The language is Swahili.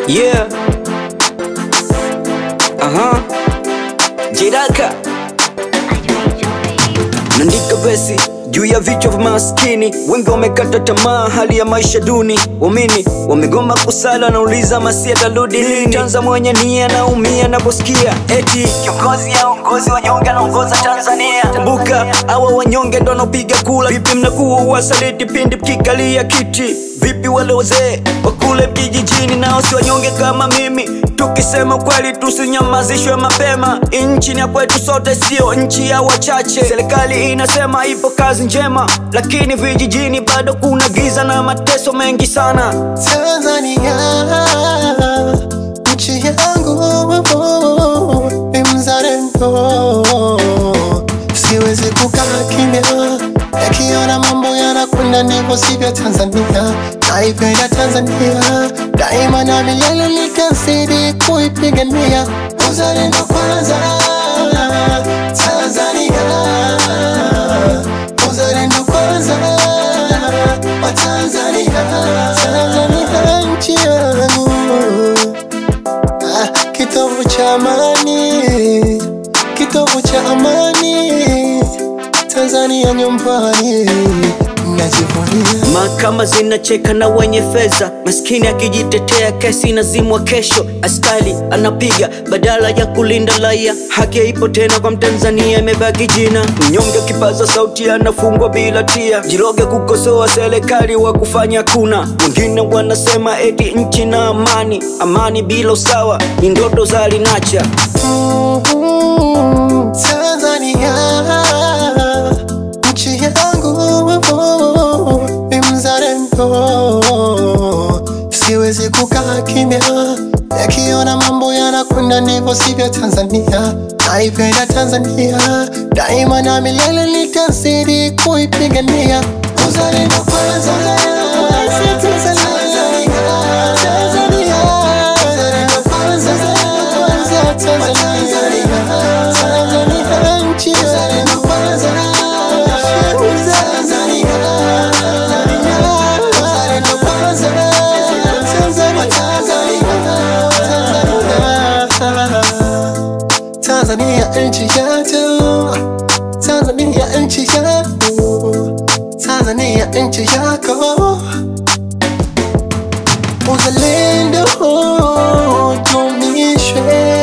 Yeah. Jiraka nandika vesi juu ya vichwa vya maskini. Wengi wamekata tamaa, hali ya maisha duni. Waamini wamegoma kusala, nauliza masia tarudi lini? Tanza mwenye nia naumia naposikia eti kiongozi aongozi wanyonge anaongoza Tanzania. Kumbuka hawa wanyonge ndo wanapiga kula. Vipi mnakuwa wasaliti pindi mkikalia kiti? Vipi wale wazee wakule kijijini nao si wanyonge kama mimi? Tukisema kweli tusinyamazishwe mapema. Nchi ni ya kwetu sote, sio nchi ya wachache. Serikali inasema ipo kazi njema, lakini vijijini bado kuna giza na mateso mengi sana. Tanzania, nchi yangu, ni mzalendo. Siwezi kukaa kimya, yakiona mambo yanakwenda ndivyo sivyo. Tanzania, naipenda Tanzania, daima na milele nitazidi kuipigania. Uzalendo kwanza, Tanzania. Uzalendo kwanza, wa Tanzania. Tanzania nchi yangu, kitovu cha amani, kitovu cha amani. Tanzania nyumbani, najivunia. Mahakama zinacheka na wenye fedha, maskini akijitetea kesi inazimwa kesho. Askari anapiga badala ya kulinda raia, haki ipo tena kwa Mtanzania, imebaki jina. Mnyonge kipaza sauti anafungwa bila tia. Jiroge kukosoa serikali wa kufanya kuna. Wengine wanasema eti nchi na amani. Amani bila usawa ni ndoto za linacha. Tanzania, nchi yangu, ni mzalendo. Siwezi kukaa kimya, yakiona mambo yanakwenda ndivyo sivyo. Tanzania, naipenda Tanzania, daima na milele nitazidi kuipigania. Uzalendo kwanza, Tanzania nchi yetu, Tanzania nchi yangu, Tanzania nchi yako. Uzalendo dumishwe.